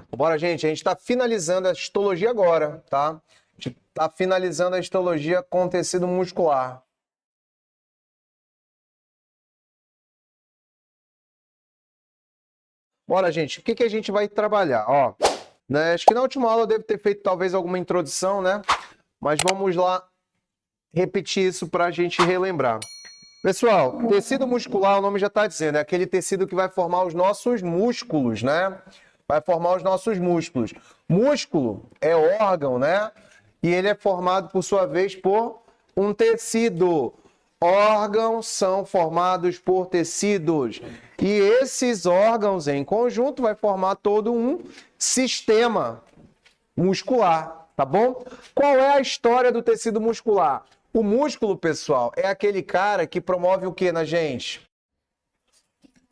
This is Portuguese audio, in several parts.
Bora, gente. A gente está finalizando a histologia agora, tá? A gente está finalizando a histologia com tecido muscular. Bora, gente. O que que a gente vai trabalhar? Ó, né, acho que na última aula eu devo ter feito talvez alguma introdução, né? Mas vamos lá repetir isso para a gente relembrar. Pessoal, tecido muscular, o nome já está dizendo, é aquele tecido que vai formar os nossos músculos, né? Vai formar os nossos músculos. Músculo é órgão, né? E ele é formado, por sua vez, por um tecido. Órgãos são formados por tecidos. E esses órgãos, em conjunto, vai formar todo um sistema muscular, tá bom? Qual é a história do tecido muscular? O músculo, pessoal, é aquele cara que promove o que na gente?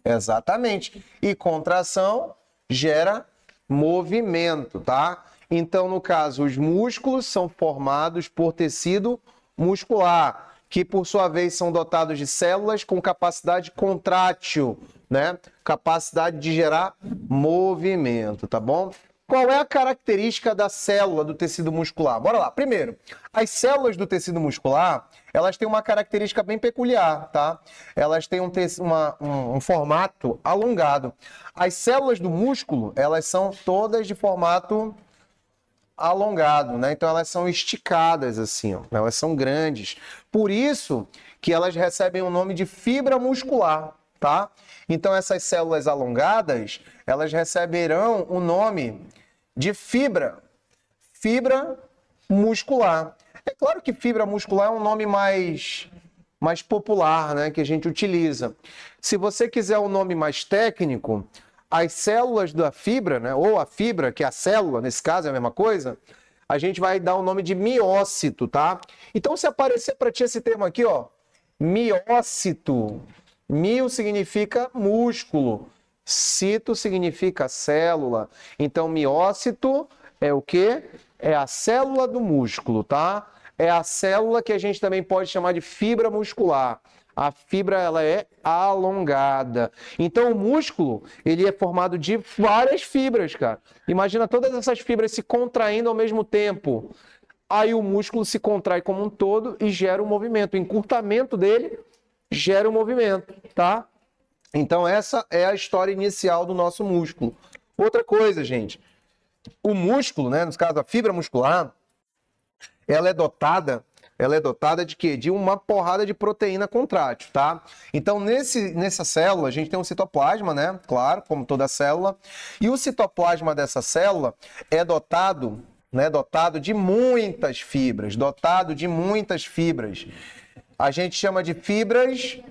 Exatamente. E contração gera movimento, tá? Então, no caso, os músculos são formados por tecido muscular, que por sua vez são dotados de células com capacidade contrátil, né? Capacidade de gerar movimento, tá bom? Qual é a característica da célula do tecido muscular? Bora lá. Primeiro, as células do tecido muscular, elas têm uma característica bem peculiar, tá? Elas têm um formato alongado. As células do músculo, elas são todas de formato alongado, né? Então elas são esticadas assim, ó. Elas são grandes. Por isso que elas recebem o nome de fibra muscular, tá? Então essas células alongadas, elas receberão o nome de fibra muscular. É claro que fibra muscular é um nome mais popular, né, que a gente utiliza. Se você quiser um nome mais técnico, as células da fibra, né, ou a fibra, que é a célula, nesse caso é a mesma coisa, a gente vai dar o nome de miócito, tá? Então, se aparecer para ti esse termo aqui, ó, miócito, mio significa músculo, cito significa célula. Então, miócito é o quê? É a célula do músculo, tá? É a célula que a gente também pode chamar de fibra muscular. A fibra, ela é alongada. Então, o músculo, ele é formado de várias fibras, cara. Imagina todas essas fibras se contraindo ao mesmo tempo. Aí o músculo se contrai como um todo e gera um movimento. O encurtamento dele gera um movimento, tá? Então, essa é a história inicial do nosso músculo. Outra coisa, gente, o músculo, né, no caso a fibra muscular, ela é dotada de quê? De uma porrada de proteína contrátil, tá? Então, nessa célula, a gente tem um citoplasma, né? Claro, como toda célula. E o citoplasma dessa célula é dotado, né, dotado de muitas fibras, A gente chama de fibras,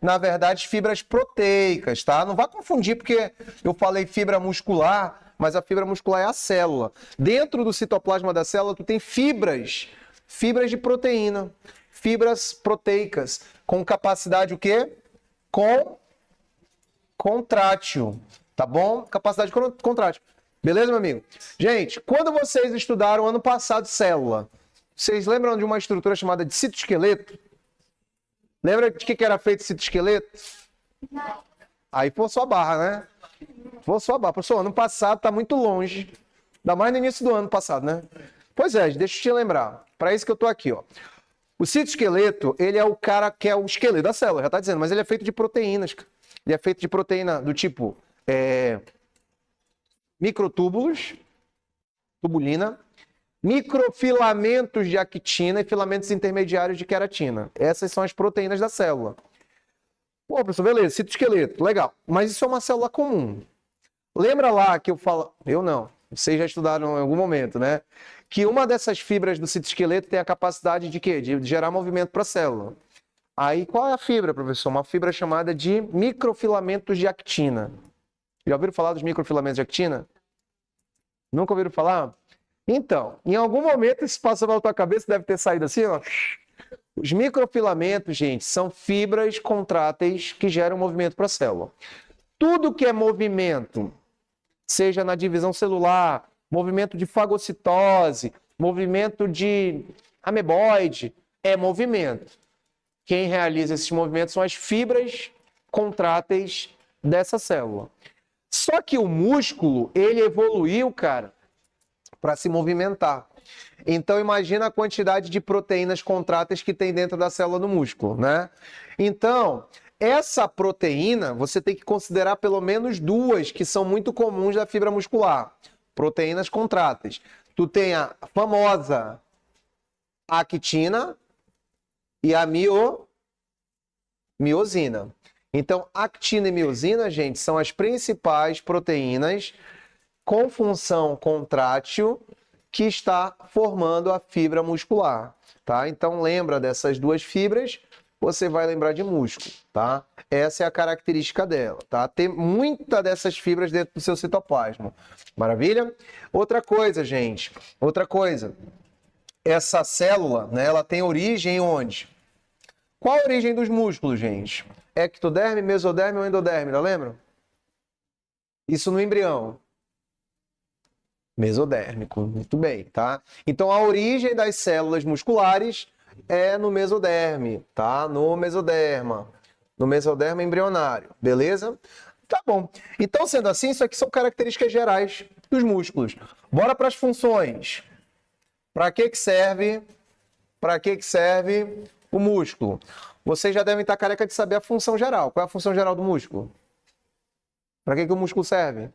na verdade, fibras proteicas, tá? Não vá confundir, porque eu falei fibra muscular, mas a fibra muscular é a célula. Dentro do citoplasma da célula, tu tem fibras de proteína, fibras proteicas, com capacidade o quê? Contrátil, tá bom? Capacidade contrátil. Beleza, meu amigo? Gente, quando vocês estudaram ano passado célula, vocês lembram de uma estrutura chamada de citoesqueleto? Lembra de que era feito citoesqueleto? Não. Aí forçou a barra, né? Forçou a barra. Professor, ano passado está muito longe. Ainda mais no início do ano passado, né? Pois é, deixa eu te lembrar. Para isso que eu estou aqui, ó. O citoesqueleto, ele é o cara que é o esqueleto da célula, já está dizendo, mas ele é feito de proteínas. Ele é feito de proteína do tipo microtúbulos, tubulina, microfilamentos de actina e filamentos intermediários de queratina. Essas são as proteínas da célula. Pô, professor, beleza, citoesqueleto, legal. Mas isso é uma célula comum. Lembra lá que eu falo... Eu não. Vocês já estudaram em algum momento, né? Que uma dessas fibras do citoesqueleto tem a capacidade de quê? De gerar movimento para a célula. Aí, qual é a fibra, professor? Uma fibra chamada de microfilamentos de actina. Já ouviram falar dos microfilamentos de actina? Nunca ouviram falar? Então, em algum momento isso passou pela tua cabeça, deve ter saído assim, ó. Os microfilamentos, gente, são fibras contráteis que geram movimento para a célula. Tudo que é movimento, seja na divisão celular, movimento de fagocitose, movimento de ameboide, é movimento. Quem realiza esses movimentos são as fibras contráteis dessa célula. Só que o músculo, ele evoluiu, cara, para se movimentar. Então, imagina a quantidade de proteínas contráteis que tem dentro da célula do músculo, né? Então, essa proteína, você tem que considerar pelo menos duas que são muito comuns da fibra muscular. Proteínas contráteis. Tu tem a famosa actina e a miosina. Então, actina e miosina, gente, são as principais proteínas com função contrátil que está formando a fibra muscular, tá? Então, lembra dessas duas fibras, você vai lembrar de músculo, tá? Essa é a característica dela, tá? Tem muita dessas fibras dentro do seu citoplasma. Maravilha? Outra coisa, gente, outra coisa. Essa célula, né, ela tem origem onde? Qual a origem dos músculos, gente? Ectoderme, mesoderme ou endoderme, não lembra? Isso no embrião. Mesodérmico, muito bem, tá? Então a origem das células musculares é no mesoderme, tá? No mesoderma embrionário, beleza? Tá bom. Então, sendo assim, isso aqui são características gerais dos músculos. Bora para as funções. Para que serve? Para que serve o músculo? Vocês já devem estar careca de saber a função geral. Qual é a função geral do músculo? Para que o músculo serve?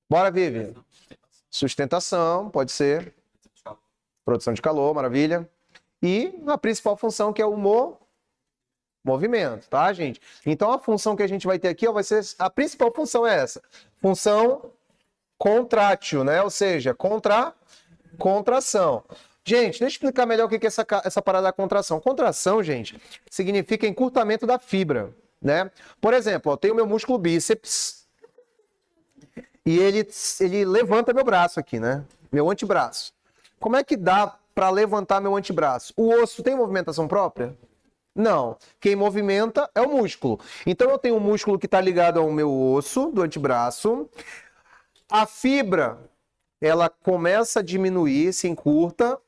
Bora, Vivi. Sustentação, pode ser. Produção de calor, maravilha. E a principal função, que é o movimento, tá, gente? Então, a função que a gente vai ter aqui, ó, vai ser... A principal função é essa. Função contrátil, né? Ou seja, contração. Gente, deixa eu explicar melhor o que é essa parada da contração. Contração, gente, significa encurtamento da fibra, né? Por exemplo, eu tenho meu músculo bíceps e ele levanta meu braço aqui, né? Meu antebraço. Como é que dá para levantar meu antebraço? O osso tem movimentação própria? Não. Quem movimenta é o músculo. Então eu tenho um músculo que está ligado ao meu osso do antebraço. A fibra, ela começa a diminuir, se encurta.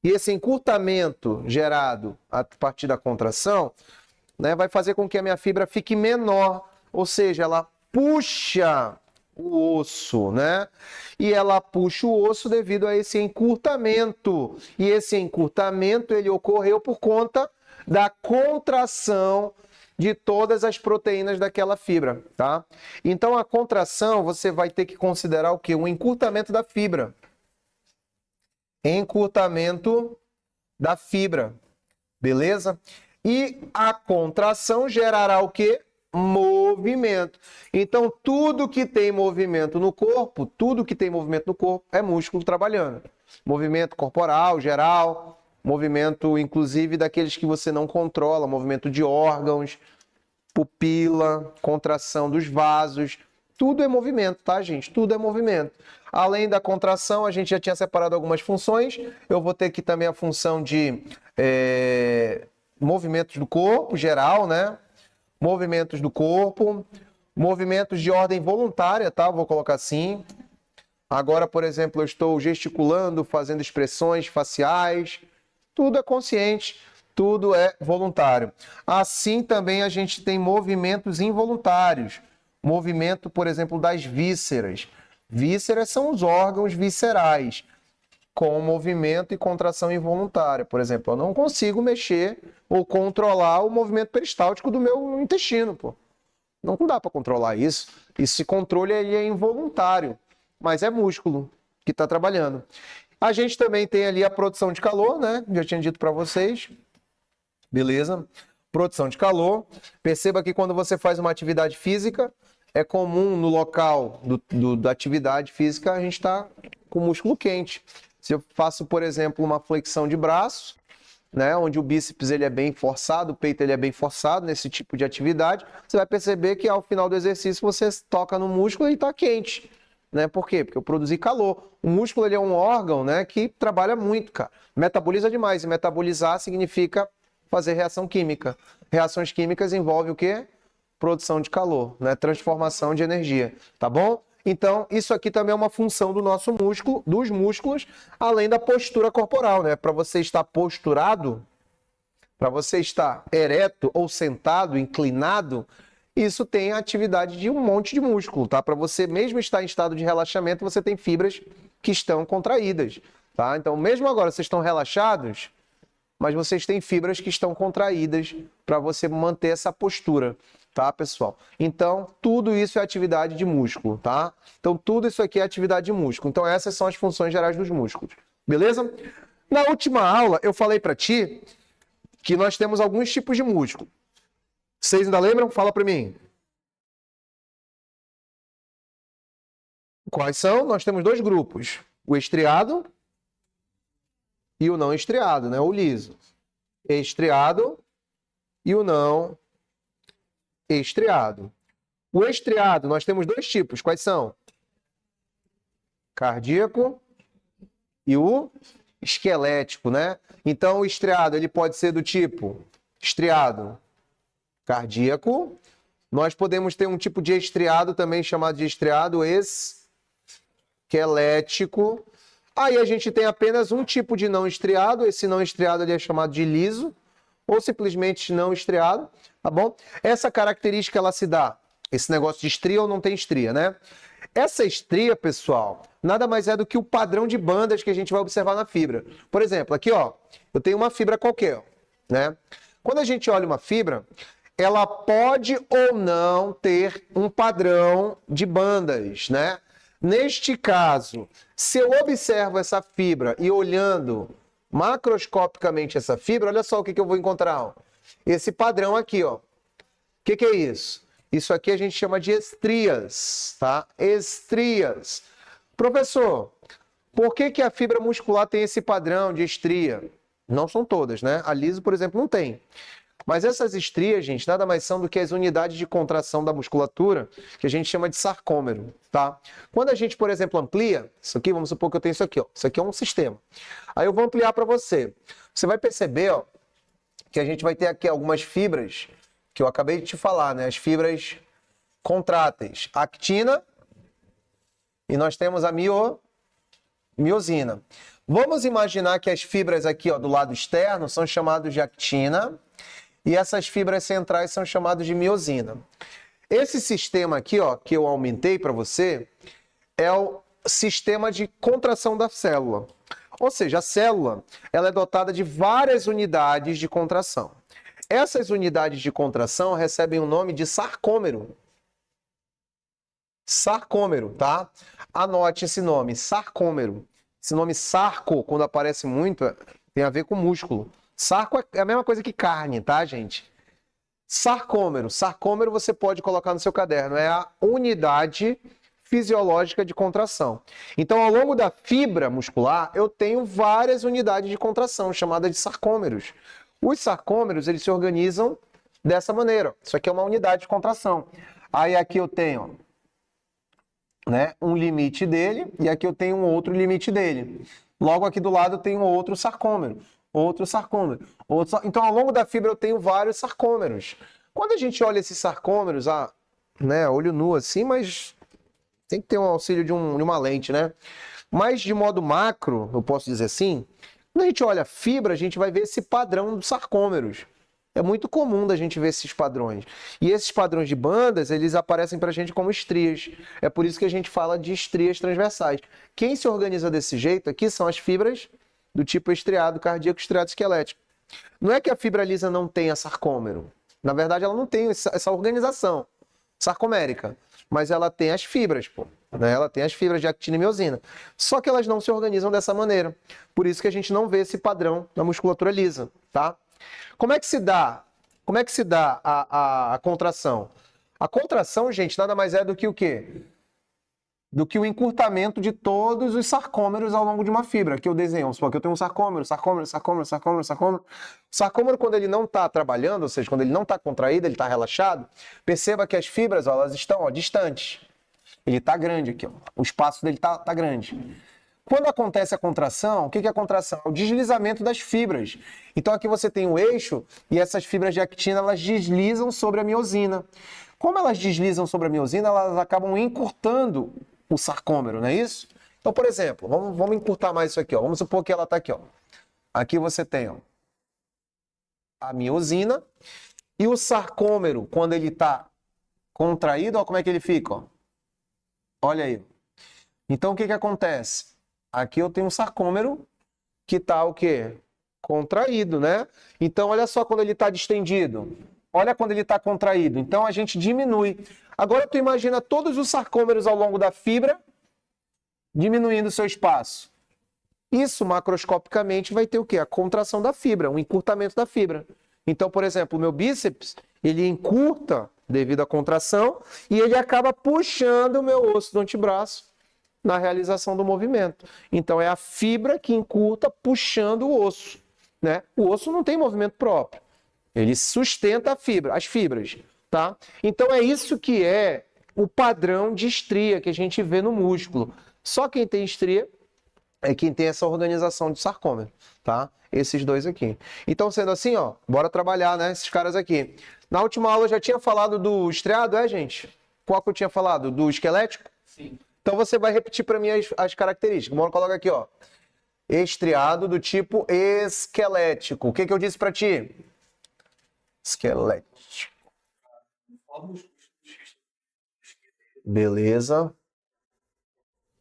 E esse encurtamento gerado a partir da contração, né, vai fazer com que a minha fibra fique menor. Ou seja, ela puxa o osso, né? E ela puxa o osso devido a esse encurtamento. E esse encurtamento, ele ocorreu por conta da contração de todas as proteínas daquela fibra, tá? Então, a contração, você vai ter que considerar o quê? Um encurtamento da fibra. Encurtamento da fibra, beleza? E a contração gerará o quê? Movimento. Então, tudo que tem movimento no corpo, é músculo trabalhando. Movimento corporal, geral, movimento, inclusive, daqueles que você não controla, movimento de órgãos, pupila, contração dos vasos, tudo é movimento, tá, gente? Tudo é movimento. Além da contração, a gente já tinha separado algumas funções, eu vou ter aqui também a função de movimentos do corpo, geral, né? Movimentos do corpo, movimentos de ordem voluntária, tá? Vou colocar assim. Agora, por exemplo, eu estou gesticulando, fazendo expressões faciais, tudo é consciente, tudo é voluntário. Assim também a gente tem movimentos involuntários. Movimento, por exemplo, das vísceras. Vísceras são os órgãos viscerais, com movimento e contração involuntária. Por exemplo, eu não consigo mexer ou controlar o movimento peristáltico do meu intestino, pô. Não dá para controlar isso. Esse controle ele é involuntário, mas é músculo que está trabalhando. A gente também tem ali a produção de calor, né? Já tinha dito para vocês. Beleza? Produção de calor. Perceba que quando você faz uma atividade física, é comum no local da atividade física a gente estar com o músculo quente. Se eu faço, por exemplo, uma flexão de braço, né, onde o bíceps ele é bem forçado, o peito ele é bem forçado nesse tipo de atividade, você vai perceber que ao final do exercício você toca no músculo e está quente. Né? Por quê? Porque eu produzi calor. O músculo ele é um órgão, né, que trabalha muito, cara. Metaboliza demais. E metabolizar significa fazer reação química. Reações químicas envolvem o quê? Produção de calor, né? Transformação de energia, tá bom? Então, isso aqui também é uma função do nosso músculo, dos músculos, além da postura corporal, né? Para você estar posturado, para você estar ereto ou sentado, inclinado, isso tem a atividade de um monte de músculo, tá? Para você mesmo estar em estado de relaxamento, você tem fibras que estão contraídas, tá? Então, mesmo agora vocês estão relaxados, mas vocês têm fibras que estão contraídas para você manter essa postura, tá, pessoal? Então, tudo isso é atividade de músculo, tá? Então, tudo isso aqui é atividade de músculo. Então, essas são as funções gerais dos músculos, beleza? Na última aula, eu falei para ti que nós temos alguns tipos de músculo. Vocês ainda lembram? Fala para mim. Quais são? Nós temos dois grupos, o estriado e o não estriado, né? O liso. Estriado e o não estriado. O estriado, nós temos dois tipos. Quais são? Cardíaco e o esquelético, né? Então, o estriado, ele pode ser do tipo estriado cardíaco. Nós podemos ter um tipo de estriado também chamado de estriado esquelético. Aí a gente tem apenas um tipo de não estriado. Esse não estriado ele é chamado de liso ou simplesmente não estriado, tá bom? Essa característica ela se dá, esse negócio de estria ou não tem estria, né? Essa estria, pessoal, nada mais é do que o padrão de bandas que a gente vai observar na fibra. Por exemplo, aqui, ó, eu tenho uma fibra qualquer, né? Quando a gente olha uma fibra, ela pode ou não ter um padrão de bandas, né? Neste caso, se eu observo essa fibra e olhando macroscopicamente essa fibra, olha só o que eu vou encontrar. Esse padrão aqui, ó. O que é isso? Isso aqui a gente chama de estrias, tá? Estrias. Professor, por que a fibra muscular tem esse padrão de estria? Não são todas, né? A liso, por exemplo, não tem. Mas essas estrias, gente, nada mais são do que as unidades de contração da musculatura, que a gente chama de sarcômero, tá? Quando a gente, por exemplo, amplia, isso aqui, vamos supor que eu tenho isso aqui, ó. Isso aqui é um sistema. Aí eu vou ampliar para você. Você vai perceber, ó, que a gente vai ter aqui algumas fibras, que eu acabei de te falar, né? As fibras contráteis. Actina e nós temos a miosina. Vamos imaginar que as fibras aqui, ó, do lado externo são chamadas de actina e essas fibras centrais são chamadas de miosina. Esse sistema aqui, ó, que eu aumentei para você, é o sistema de contração da célula. Ou seja, a célula ela é dotada de várias unidades de contração. Essas unidades de contração recebem o nome de sarcômero. Sarcômero, tá? Anote esse nome, sarcômero. Esse nome sarco, quando aparece muito, tem a ver com músculo. Sarco é a mesma coisa que carne, tá, gente? Sarcômero. Sarcômero você pode colocar no seu caderno. É a unidade fisiológica de contração. Então, ao longo da fibra muscular, eu tenho várias unidades de contração, chamadas de sarcômeros. Os sarcômeros, eles se organizam dessa maneira. Isso aqui é uma unidade de contração. Aí aqui eu tenho, né, um limite dele e aqui eu tenho um outro limite dele. Logo aqui do lado eu tenho outro sarcômero. Outro sarcômero. Então, ao longo da fibra eu tenho vários sarcômeros. Quando a gente olha esses sarcômeros, né, olho nu assim, mas tem que ter um auxílio de uma lente, né? Mas de modo macro, eu posso dizer assim, quando a gente olha a fibra, a gente vai ver esse padrão dos sarcômeros. É muito comum da gente ver esses padrões. E esses padrões de bandas, eles aparecem para a gente como estrias. É por isso que a gente fala de estrias transversais. Quem se organiza desse jeito aqui são as fibras do tipo estriado cardíaco, estriado esquelético. Não é que a fibra lisa não tenha sarcômero. Na verdade, ela não tem essa organização sarcomérica. Mas ela tem as fibras, pô. Né? Ela tem as fibras de actina e miosina. Só que elas não se organizam dessa maneira. Por isso que a gente não vê esse padrão na musculatura lisa, tá? Como é que se dá a contração? A contração, gente, nada mais é do que o quê? Do que o encurtamento de todos os sarcômeros ao longo de uma fibra. Que eu desenho, vamos supor que eu tenho um sarcômero. O sarcômero, quando ele não está trabalhando, ou seja, quando ele não está contraído, ele está relaxado, perceba que as fibras, ó, elas estão, ó, distantes. Ele está grande aqui, ó. O espaço dele está grande. Quando acontece a contração, o que é a contração? É o deslizamento das fibras. Então aqui você tem o eixo e essas fibras de actina, elas deslizam sobre a miosina. Como elas deslizam sobre a miosina, elas acabam encurtando o sarcômero, não é isso? Então, por exemplo, vamos encurtar mais isso aqui, ó. Vamos supor que ela está aqui, ó. Aqui você tem, ó, a miosina e o sarcômero, quando ele está contraído, ó, como é que ele fica? Ó. Olha aí. Então, o que que acontece? Aqui eu tenho um sarcômero que está o quê? Contraído, né? Então, olha só quando ele está distendido. Olha quando ele está contraído. Então, a gente diminui. Agora, tu imagina todos os sarcômeros ao longo da fibra diminuindo o seu espaço. Isso, macroscopicamente, vai ter o quê? A contração da fibra, um encurtamento da fibra. Então, por exemplo, o meu bíceps, ele encurta devido à contração e ele acaba puxando o meu osso do antebraço na realização do movimento. Então, é a fibra que encurta puxando o osso, né? O osso não tem movimento próprio. Ele sustenta a fibra, as fibras, tá? Então, é isso que é o padrão de estria que a gente vê no músculo. Só quem tem estria é quem tem essa organização de sarcômero, tá? Esses dois aqui. Então, sendo assim, ó, bora trabalhar, né? Esses caras aqui. Na última aula eu já tinha falado do estriado, gente? Qual que eu tinha falado? Do esquelético? Sim. Então você vai repetir para mim as características. Bora colocar aqui, ó. Estriado do tipo esquelético. O que que eu disse para ti? Esquelético. Beleza.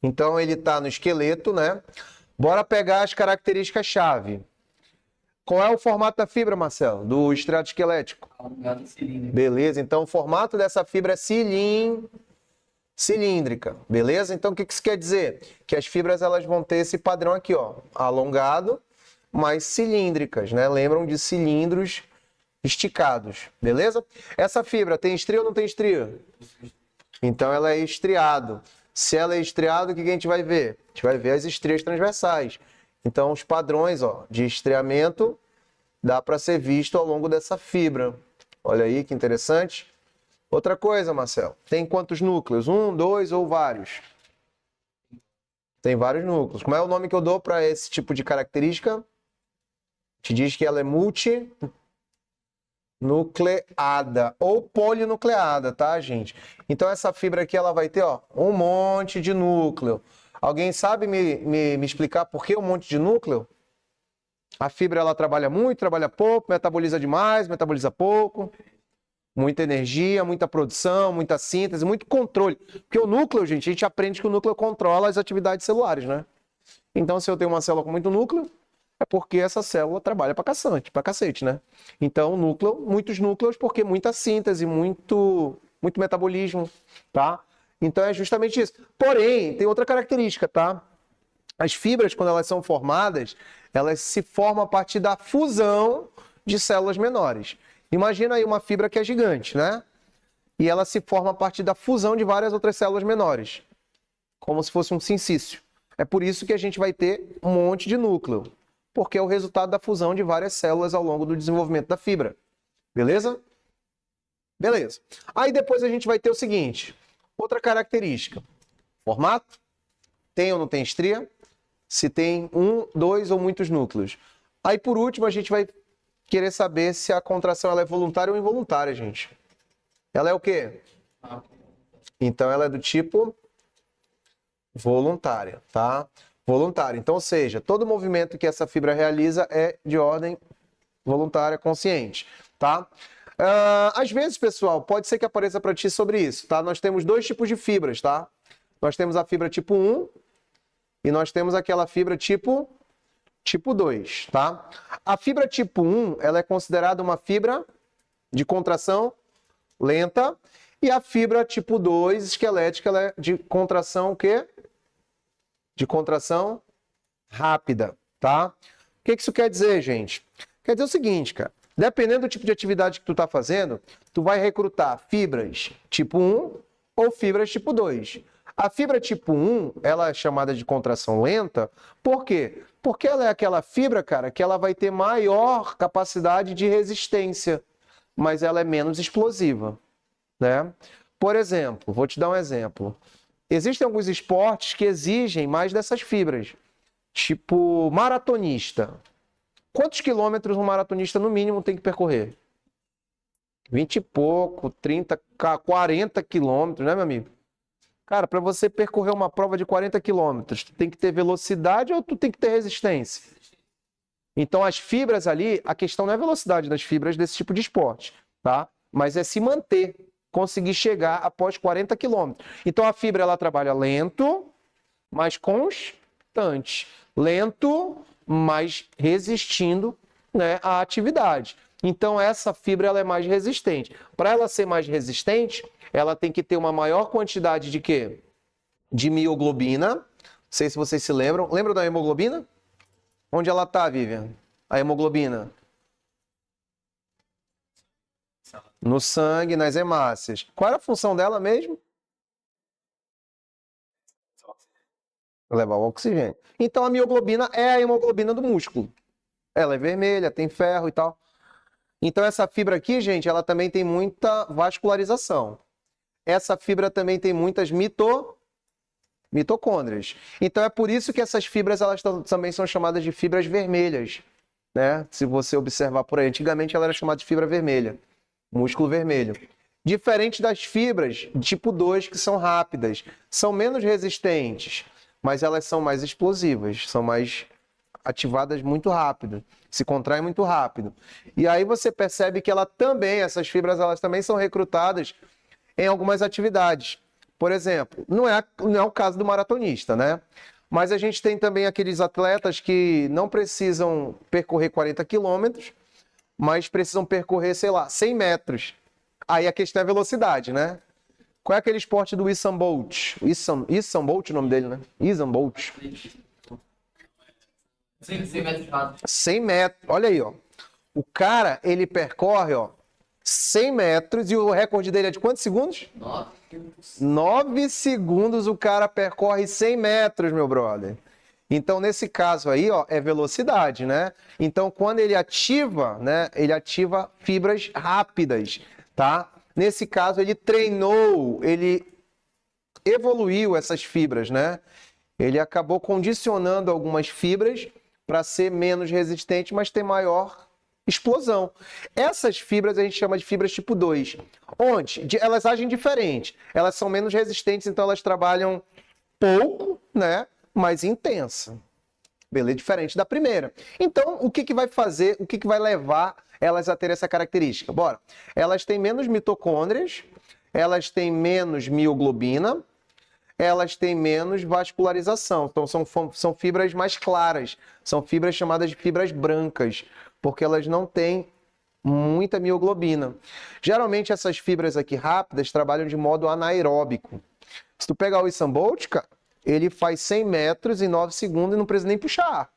Então ele está no esqueleto, né? Bora pegar as características-chave. Qual é o formato da fibra, Marcelo? Do estriado esquelético? Alongado cilíndrico. Beleza, então o formato dessa fibra é cilíndrica, beleza? Então o que isso quer dizer? Que as fibras elas vão ter esse padrão aqui, ó, alongado, mas cilíndricas, né? Lembram de cilindros esticados, beleza? Essa fibra tem estria ou não tem estria? Então ela é estriado. Se ela é estriado, o que a gente vai ver? A gente vai ver as estrias transversais. Então os padrões, ó, de estriamento dá para ser visto ao longo dessa fibra. Olha aí que interessante. Outra coisa, Marcelo, tem quantos núcleos? Um, dois ou vários? Tem vários núcleos. Como é o nome que eu dou para esse tipo de característica? Te diz que ela é multinucleada ou polinucleada, tá, gente? Então essa fibra aqui ela vai ter, ó, um monte de núcleo. Alguém sabe me explicar por que um monte de núcleo? A fibra ela trabalha muito, trabalha pouco, metaboliza demais, metaboliza pouco. Muita energia, muita produção, muita síntese, muito controle. Porque o núcleo, gente, a gente aprende que o núcleo controla as atividades celulares, né? Então, se eu tenho uma célula com muito núcleo, é porque essa célula trabalha pra cacete, né? Então, núcleo, muitos núcleos, porque muita síntese, muito metabolismo, tá? Então, é justamente isso. Porém, tem outra característica, tá? As fibras, quando elas são formadas, elas se formam a partir da fusão de células menores. Imagina aí uma fibra que é gigante, né? E ela se forma a partir da fusão de várias outras células menores, como se fosse um sincício. É por isso que a gente vai ter um monte de núcleo, porque é o resultado da fusão de várias células ao longo do desenvolvimento da fibra. Beleza? Beleza. Aí depois a gente vai ter o seguinte, outra característica. Formato, tem ou não tem estria? Se tem um, dois ou muitos núcleos. Aí por último a gente vai querer saber se a contração ela é voluntária ou involuntária, gente. Ela é o quê? Então ela é do tipo voluntária, tá? Voluntária. Então, ou seja, todo movimento que essa fibra realiza é de ordem voluntária, consciente, tá? Às vezes, pessoal, pode ser que apareça para ti sobre isso, tá? Nós temos dois tipos de fibras, tá? Nós temos a fibra tipo 1 e nós temos aquela fibra tipo 2, tá? A fibra tipo 1, ela é considerada uma fibra de contração lenta e a fibra tipo 2, esquelética, ela é de contração o quê? De contração rápida, tá? O que isso quer dizer, gente? Quer dizer o seguinte, cara. Dependendo do tipo de atividade que tu tá fazendo, tu vai recrutar fibras tipo 1 ou fibras tipo 2. A fibra tipo 1, ela é chamada de contração lenta, por quê? Porque ela é aquela fibra, cara, que ela vai ter maior capacidade de resistência, mas ela é menos explosiva, né? Por exemplo, vou te dar um exemplo. Existem alguns esportes que exigem mais dessas fibras, tipo maratonista. Quantos quilômetros um maratonista, no mínimo, tem que percorrer? 20 e pouco, 30, 40 quilômetros, né, meu amigo? Cara, para você percorrer uma prova de 40 quilômetros, tu tem que ter velocidade ou tu tem que ter resistência? Então, as fibras ali, a questão não é a velocidade das fibras desse tipo de esporte, tá? Mas é se manter conseguir chegar após 40 quilômetros. Então a fibra ela trabalha lento, mas constante. Lento, mas resistindo, né, à atividade. Então essa fibra ela é mais resistente. Para ela ser mais resistente, ela tem que ter uma maior quantidade de quê? De mioglobina. Não sei se vocês se lembram. Lembram da hemoglobina? Onde ela está, Vivian? A hemoglobina? No sangue, nas hemácias. Qual era a função dela mesmo? Levar o oxigênio. Então a mioglobina é a hemoglobina do músculo. Ela é vermelha, tem ferro e tal. Então essa fibra aqui, gente, ela também tem muita vascularização. Essa fibra também tem muitas mitocôndrias. Então é por isso que essas fibras elas também são chamadas de fibras vermelhas, né? Se você observar por aí, antigamente ela era chamada de fibra vermelha, músculo vermelho. Diferente das fibras tipo 2, que são rápidas, são menos resistentes, mas elas são mais explosivas, são mais ativadas muito rápido, se contraem muito rápido. E aí você percebe que ela também, essas fibras, elas também são recrutadas em algumas atividades. Por exemplo, não é o caso do maratonista, né? Mas a gente tem também aqueles atletas que não precisam percorrer 40 quilômetros, mas precisam percorrer, sei lá, 100 metros. Aí a questão é a velocidade, né? Qual é aquele esporte do Usain Bolt? Usain Bolt é o nome dele, né? Usain Bolt. 100 metros rasos. 100 metros. Olha aí, ó. O cara, ele percorre, ó, 100 metros e o recorde dele é de quantos segundos? 9 segundos o cara percorre 100 metros, meu brother. Então, nesse caso aí, ó, é velocidade, né? Então, quando ele ativa, né, ele ativa fibras rápidas, tá? Nesse caso, ele treinou, ele evoluiu essas fibras, né? Ele acabou condicionando algumas fibras para ser menos resistente, mas ter maior explosão. Essas fibras a gente chama de fibras tipo 2, onde elas agem diferente. Elas são menos resistentes, então elas trabalham pouco, né? Mais intensa. Beleza? Diferente da primeira. Então, o que vai fazer, o que vai levar elas a ter essa característica? Bora. Elas têm menos mitocôndrias, elas têm menos mioglobina, elas têm menos vascularização. Então, são fibras mais claras. São fibras chamadas de fibras brancas, porque elas não têm muita mioglobina. Geralmente, essas fibras aqui rápidas trabalham de modo anaeróbico. Se tu pegar o Usain Bolt, cara, ele faz 100 metros em 9 segundos e não precisa nem puxar ar,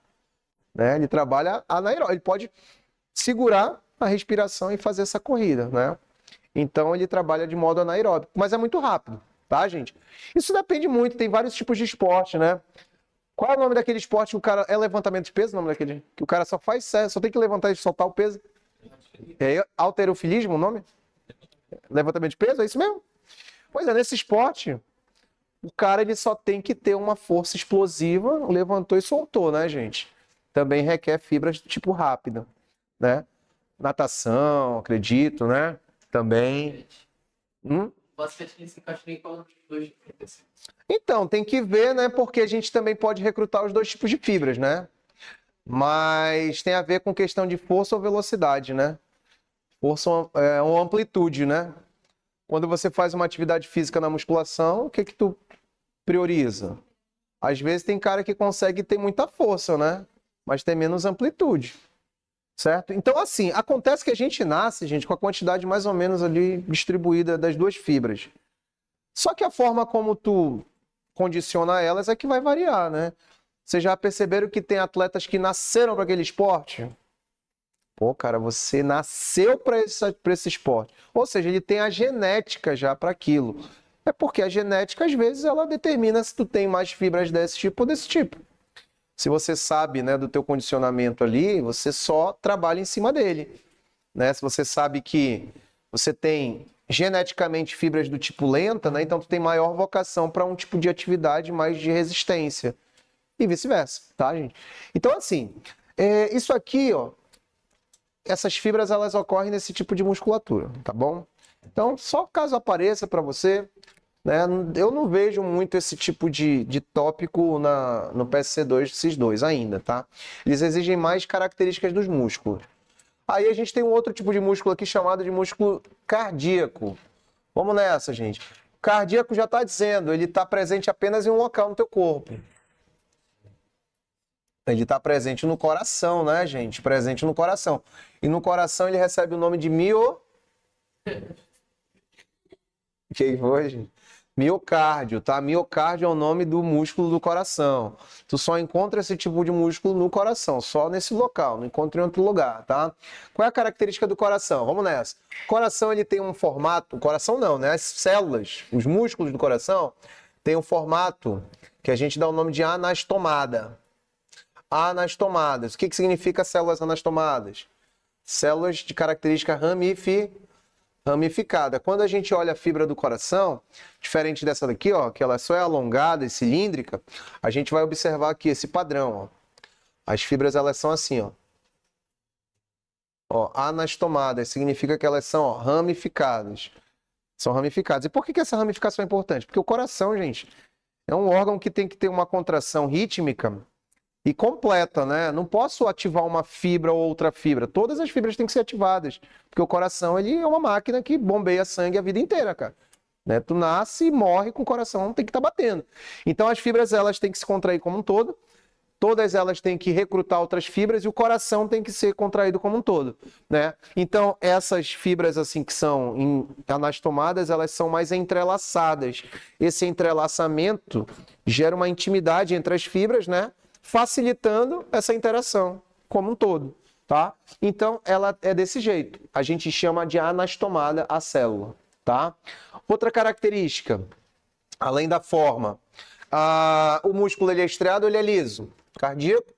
né? Ele trabalha anaeróbico. Ele pode segurar a respiração e fazer essa corrida, né? Então, ele trabalha de modo anaeróbico. Mas é muito rápido. Tá, gente? Isso depende muito, tem vários tipos de esporte, né? Qual é o nome daquele esporte que o cara... É levantamento de peso o nome daquele? Que o cara só faz, só tem que levantar e soltar o peso? É halterofilismo o nome? Levantamento de peso, é isso mesmo? Pois é, nesse esporte, o cara ele só tem que ter uma força explosiva, levantou e soltou, né, gente? Também requer fibras do tipo rápida, né? Natação, acredito, né? Também. Então, tem que ver, né? Porque a gente também pode recrutar os dois tipos de fibras, né? Mas tem a ver com questão de força ou velocidade, né? Força ou amplitude, né? Quando você faz uma atividade física na musculação, o que tu prioriza? Às vezes tem cara que consegue ter muita força, né? Mas tem menos amplitude, certo? Então, assim, acontece que a gente nasce, gente, com a quantidade mais ou menos ali distribuída das duas fibras. Só que a forma como tu condiciona elas é que vai variar, né? Vocês já perceberam que tem atletas que nasceram para aquele esporte? Pô, cara, você nasceu para esse esporte. Ou seja, ele tem a genética já para aquilo. É porque a genética, às vezes, ela determina se tu tem mais fibras desse tipo ou desse tipo. Se você sabe, né, do teu condicionamento ali, você só trabalha em cima dele, né? Se você sabe que você tem geneticamente fibras do tipo lenta, né, então tu tem maior vocação para um tipo de atividade mais de resistência e vice-versa, tá, gente? Então, assim, isso aqui, ó, essas fibras elas ocorrem nesse tipo de musculatura, tá bom? Então, só caso apareça para você, né, eu não vejo muito esse tipo de tópico no PSC2 desses dois ainda, tá? Eles exigem mais características dos músculos. Aí a gente tem um outro tipo de músculo aqui chamado de músculo cardíaco, Vamos nessa, gente. Cardíaco já está dizendo, ele está presente apenas em um local no teu corpo. Ele está presente no coração, né, gente? Presente no coração. E no coração ele recebe o nome de O que foi, gente? Miocárdio, tá? Miocárdio é o nome do músculo do coração. Tu só encontra esse tipo de músculo no coração, só nesse local, não encontra em outro lugar, tá? Qual é a característica do coração? Vamos nessa. O coração, ele tem um formato, o coração não, né? As células, os músculos do coração, tem um formato que a gente dá o nome de anastomada. Anastomadas. O que significa células anastomadas? Células de característica ramificada. Quando a gente olha a fibra do coração, diferente dessa daqui, ó, que ela só é alongada e cilíndrica, a gente vai observar aqui esse padrão, ó. As fibras, elas são assim, ó. Ó, anastomadas, significa que elas são, ó, ramificadas. São ramificadas. E por que essa ramificação é importante? Porque o coração, gente, é um órgão que tem que ter uma contração rítmica e completa, né? Não posso ativar uma fibra ou outra fibra. Todas as fibras têm que ser ativadas. Porque o coração, ele é uma máquina que bombeia sangue a vida inteira, cara. Né? Tu nasce e morre com o coração, tem que estar batendo. Então as fibras, elas têm que se contrair como um todo. Todas elas têm que recrutar outras fibras e o coração tem que ser contraído como um todo, né? Então essas fibras assim que são anastomadas, elas são mais entrelaçadas. Esse entrelaçamento gera uma intimidade entre as fibras, né? Facilitando essa interação como um todo, tá? Então, ela é desse jeito. A gente chama de anastomada a célula, tá? Outra característica, além da forma, o músculo, ele é estriado ou ele é liso? Cardíaco,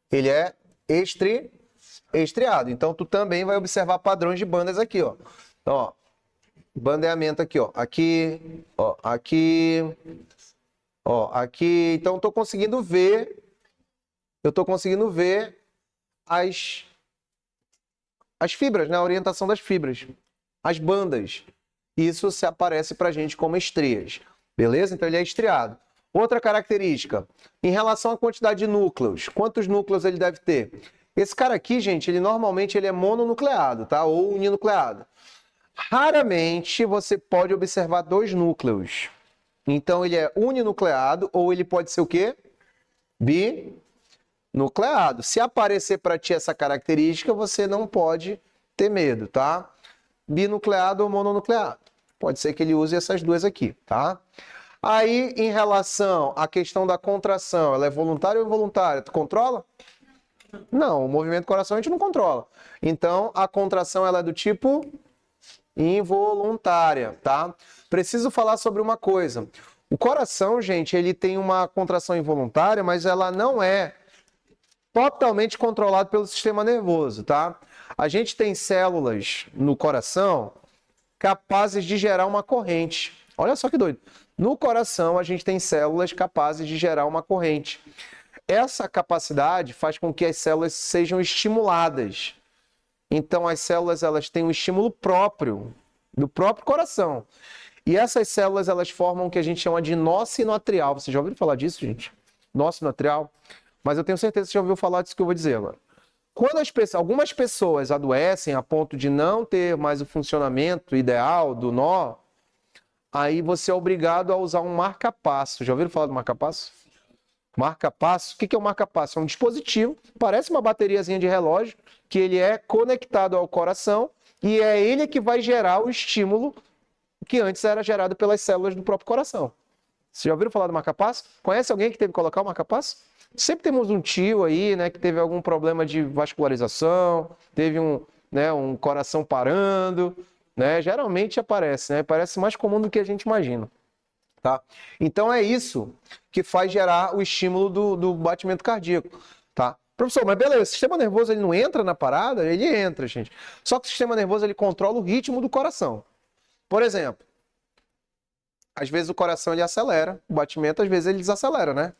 ele é estriado. Então, tu também vai observar padrões de bandas aqui, ó. Então, ó, bandeamento aqui, ó. Aqui, ó, aqui... Ó, aqui, então eu tô conseguindo ver as fibras, né? A orientação das fibras, as bandas. Isso se aparece pra gente como estrias, beleza? Então ele é estriado. Outra característica, em relação à quantidade de núcleos, quantos núcleos ele deve ter? Esse cara aqui, gente, ele normalmente ele é mononucleado, tá? Ou uninucleado. Raramente você pode observar dois núcleos. Então, ele é uninucleado ou ele pode ser o quê? Binucleado. Se aparecer para ti essa característica, você não pode ter medo, tá? Binucleado ou mononucleado. Pode ser que ele use essas duas aqui, tá? Aí, em relação à questão da contração, ela é voluntária ou involuntária? Tu controla? Não, o movimento do coração a gente não controla. Então, a contração ela é do tipo involuntária, tá? Preciso falar sobre uma coisa. O coração, gente, ele tem uma contração involuntária, mas ela não é totalmente controlada pelo sistema nervoso, tá? A gente tem células no coração capazes de gerar uma corrente. Olha só que doido. No coração, a gente tem células capazes de gerar uma corrente. Essa capacidade faz com que as células sejam estimuladas. Então, as células, elas têm um estímulo próprio, do próprio coração. E essas células, elas formam o que a gente chama de nó sinoatrial. Você já ouviu falar disso, gente? Nó sinoatrial? Mas eu tenho certeza que você já ouviu falar disso que eu vou dizer agora. Quando algumas pessoas adoecem a ponto de não ter mais o funcionamento ideal do nó, aí você é obrigado a usar um marca-passo. Já ouviram falar do marca-passo? Marca-passo, o que é o marca-passo? É um dispositivo, parece uma bateriazinha de relógio, que ele é conectado ao coração e é ele que vai gerar o estímulo que antes era gerado pelas células do próprio coração. Vocês já ouviram falar do marca-passo? Conhece alguém que teve que colocar o marca-passo? Sempre temos um tio aí, né, que teve algum problema de vascularização, teve um coração parando, né? Geralmente aparece, né? Parece mais comum do que a gente imagina. Tá? Então é isso que faz gerar o estímulo do batimento cardíaco, tá? Professor, mas beleza, o sistema nervoso ele não entra na parada? Ele entra, gente. Só que o sistema nervoso ele controla o ritmo do coração. Por exemplo, às vezes o coração ele acelera, o batimento às vezes ele desacelera, né?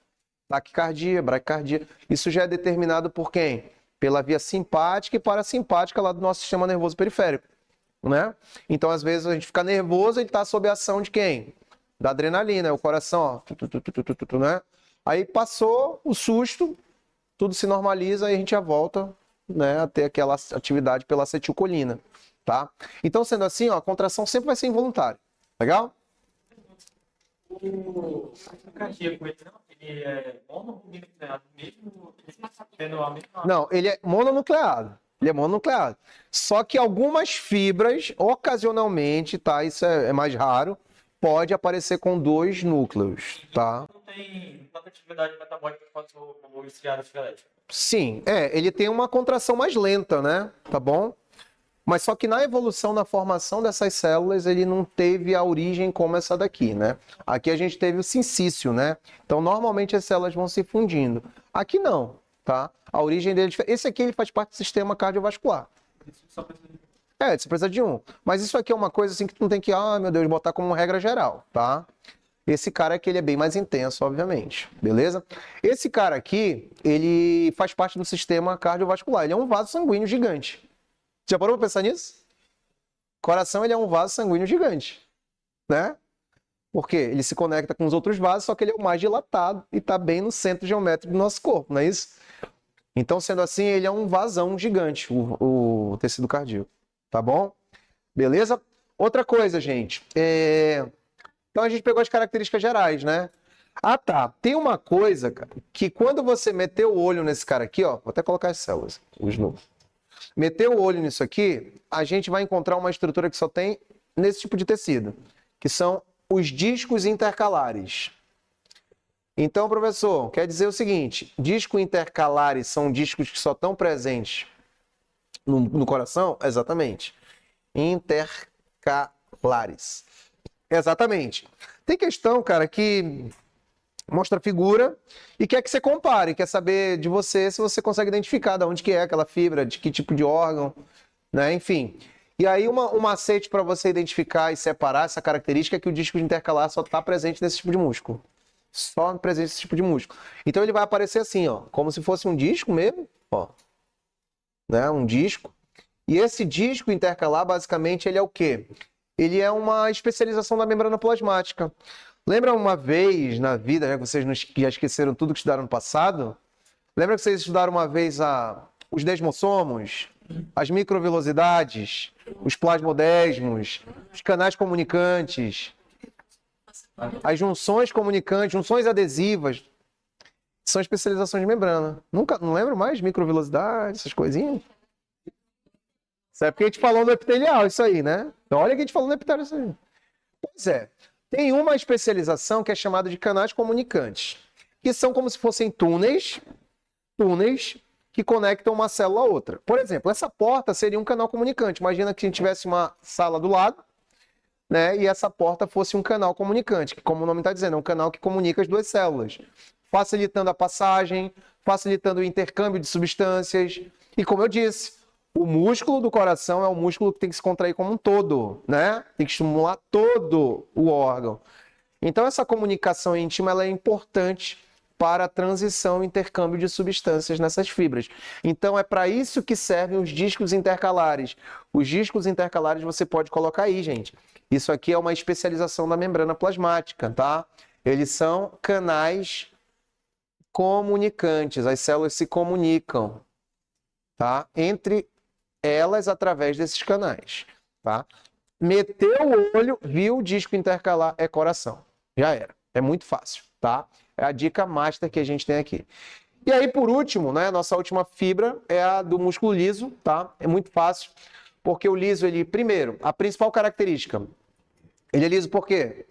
Taquicardia, bradicardia. Isso já é determinado por quem? Pela via simpática e parasimpática lá do nosso sistema nervoso periférico, né? Então às vezes a gente fica nervoso, ele está sob a ação de quem? Da adrenalina, o coração, ó, né? Aí passou o susto, tudo se normaliza e a gente já volta né, a ter aquela atividade pela acetilcolina, tá? Então, sendo assim, ó, a contração sempre vai ser involuntária. Legal? O cardíaco, ele é mononucleado mesmo, tendo a mesma... Não, ele é mononucleado. Ele é mononucleado. Só que algumas fibras, ocasionalmente, tá? Isso é mais raro, pode aparecer com 2 núcleos, tá? Não tem tanta atividade metabólica quanto o estriado esquelético. Sim, ele tem uma contração mais lenta, né? Tá bom? Mas só que na evolução, na formação dessas células, ele não teve a origem como essa daqui, né? Aqui a gente teve o sincício, né? Então, normalmente as células vão se fundindo. Aqui não, tá? A origem dele é diferente. Esse aqui ele faz parte do sistema cardiovascular. Só precisa... Você precisa de um. Mas isso aqui é uma coisa assim que tu não tem que, meu Deus, botar como regra geral, tá? Esse cara aqui, ele é bem mais intenso, obviamente, beleza? Esse cara aqui, ele faz parte do sistema cardiovascular. Ele é um vaso sanguíneo gigante. Já parou pra pensar nisso? Coração, ele é um vaso sanguíneo gigante, né? Porque ele se conecta com os outros vasos, só que ele é o mais dilatado e está bem no centro geométrico do nosso corpo, não é isso? Então, sendo assim, ele é um vasão gigante, o tecido cardíaco, tá bom? Beleza? Outra coisa, gente, então a gente pegou as características gerais, né? Ah, tá. Tem uma coisa, cara, que quando você meter o olho nesse cara aqui, ó, vou até colocar as células, os núcleos. Meter o olho nisso aqui, a gente vai encontrar uma estrutura que só tem nesse tipo de tecido, que são os discos intercalares. Então, professor, quer dizer o seguinte, discos intercalares são discos que só estão presentes no coração? Exatamente. Intercalares. Exatamente. Tem questão, cara, que mostra a figura e quer que você compare, quer saber de você se você consegue identificar de onde que é aquela fibra, de que tipo de órgão, né? Enfim. E aí um macete para você identificar e separar essa característica é que o disco intercalar só está presente nesse tipo de músculo. Só presente nesse tipo de músculo. Então ele vai aparecer assim, ó, como se fosse um disco mesmo, ó. Né? Um disco. E esse disco intercalar, basicamente, ele é o quê? Ele é uma especialização da membrana plasmática. Lembra uma vez na vida, já que vocês já esqueceram tudo que estudaram no passado? Lembra que vocês estudaram uma vez os desmossomos, as microvelocidades, os plasmodesmos, os canais comunicantes, as junções comunicantes, junções adesivas? São especializações de membrana. Não lembro mais microvelocidade, essas coisinhas? Isso é porque a gente falou no epitelial, isso aí, né? Então olha que a gente falou no epitelial, isso aí. Pois é. Tem uma especialização que é chamada de canais comunicantes, que são como se fossem túneis que conectam uma célula a outra. Por exemplo, essa porta seria um canal comunicante. Imagina que a gente tivesse uma sala do lado, né, e essa porta fosse um canal comunicante, que, como o nome está dizendo, é um canal que comunica as duas células, facilitando a passagem, facilitando o intercâmbio de substâncias. E como eu disse, o músculo do coração é um músculo que tem que se contrair como um todo, né? Tem que estimular todo o órgão. Então, essa comunicação íntima ela é importante para a transição e intercâmbio de substâncias nessas fibras. Então, é para isso que servem os discos intercalares. Os discos intercalares você pode colocar aí, gente. Isso aqui é uma especialização da membrana plasmática, tá? Eles são canais comunicantes. As células se comunicam, tá? Entre elas através desses canais, tá? Meteu o olho, viu o disco intercalar, é coração. Já era. É muito fácil, tá? É a dica master que a gente tem aqui. E aí, por último, né, nossa última fibra é a do músculo liso, tá? É muito fácil, porque o liso, ele, primeiro, a principal característica, ele é liso por quê?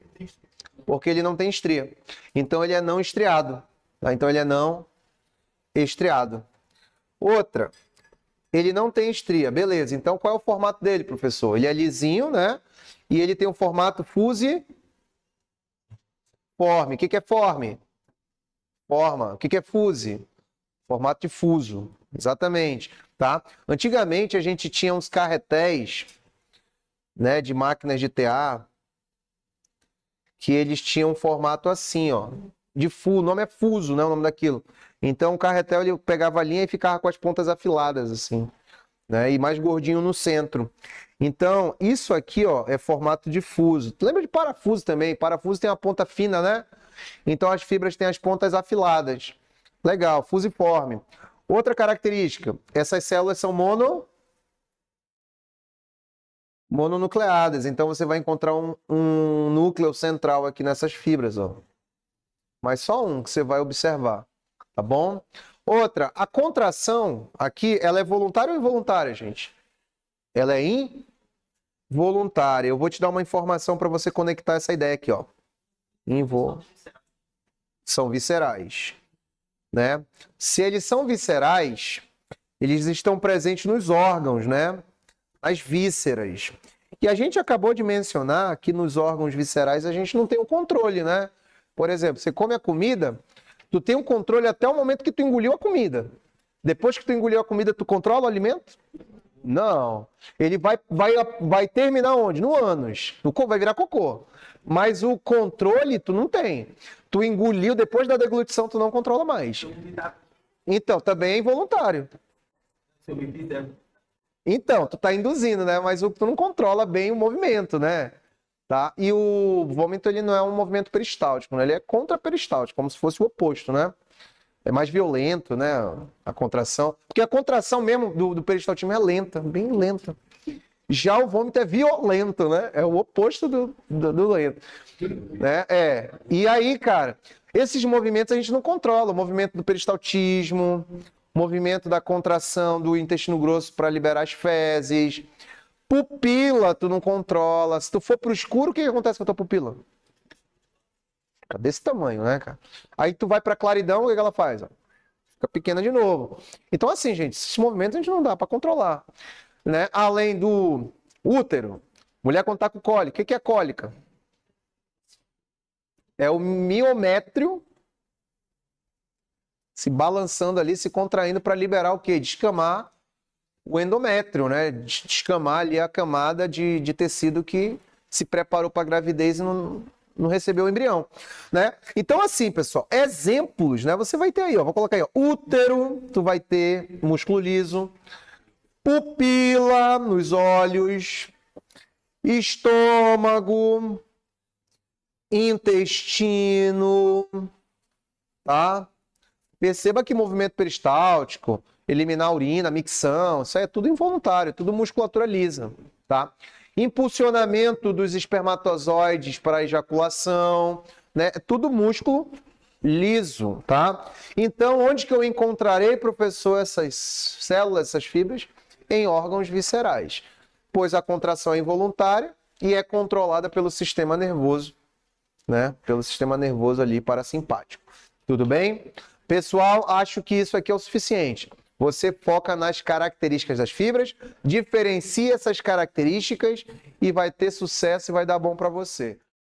Porque ele não tem estria. Então, ele é não estriado, tá? Então, ele é não estriado. Outra, ele não tem estria, beleza. Então, qual é o formato dele, professor? Ele é lisinho, né? E ele tem um formato fusiforme. O que é forme? Forma. O que é fuse? Formato de fuso. Exatamente, tá? Antigamente, a gente tinha uns carretéis, né, de máquinas de TA, que eles tinham um formato assim, ó. De fuso. O nome é fuso, né? O nome daquilo. Então, o carretel, ele pegava a linha e ficava com as pontas afiladas, assim, né? E mais gordinho no centro. Então, isso aqui, ó, é formato de fuso. Lembra de parafuso também? Parafuso tem uma ponta fina, né? Então, as fibras têm as pontas afiladas. Legal, fusiforme. Outra característica, essas células são mononucleadas, então você vai encontrar um núcleo central aqui nessas fibras, ó. Mas só um que você vai observar, tá bom? Outra, a contração aqui, ela é voluntária ou involuntária, gente? Ela é involuntária. Eu vou te dar uma informação para você conectar essa ideia aqui, ó. São viscerais, né? Se eles são viscerais, eles estão presentes nos órgãos, né? As vísceras. E a gente acabou de mencionar que nos órgãos viscerais a gente não tem o controle, né? Por exemplo, você come a comida, tu tem um controle até o momento que tu engoliu a comida. Depois que tu engoliu a comida, tu controla o alimento? Não. Ele vai terminar onde? No ânus. Vai virar cocô. Mas o controle tu não tem. Tu engoliu, depois da deglutição tu não controla mais. Então, também é involuntário. Então, tu tá induzindo, né? Mas tu não controla bem o movimento, né? Tá? E o vômito, ele não é um movimento peristáltico, né? Ele é contraperistáltico, como se fosse o oposto, né? É mais violento, né? A contração. Porque a contração mesmo do peristaltismo é lenta, bem lenta. Já o vômito é violento, né? É o oposto do lento. Né? E aí, cara, esses movimentos a gente não controla. O movimento do peristaltismo, o movimento da contração do intestino grosso para liberar as fezes. Pupila, tu não controla. Se tu for pro escuro, o que acontece com a tua pupila? Fica desse tamanho, né, cara? Aí tu vai pra claridão, o que ela faz? Ó? Fica pequena de novo. Então, assim, gente, esses movimentos a gente não dá pra controlar. Né? Além do útero, mulher quando tá com cólica. O que é cólica? É o miométrio se balançando ali, se contraindo para liberar o quê? Descamar o endométrio, né? Descamar ali a camada de tecido que se preparou para a gravidez e não recebeu o embrião, né? Então, assim, pessoal, exemplos, né? Você vai ter aí, ó, vou colocar aí, ó, útero, tu vai ter músculo liso, pupila nos olhos, estômago, intestino, tá? Perceba que movimento peristáltico, eliminar a urina, micção, isso aí é tudo involuntário, tudo musculatura lisa, tá? Impulsionamento dos espermatozoides para a ejaculação, né? É tudo músculo liso, tá? Então, onde que eu encontrarei, professor, essas células, essas fibras? Em órgãos viscerais, pois a contração é involuntária e é controlada pelo sistema nervoso, né? Pelo sistema nervoso ali parasimpático. Tudo bem? Pessoal, acho que isso aqui é o suficiente. Você foca nas características das fibras, diferencia essas características e vai ter sucesso e vai dar bom para você.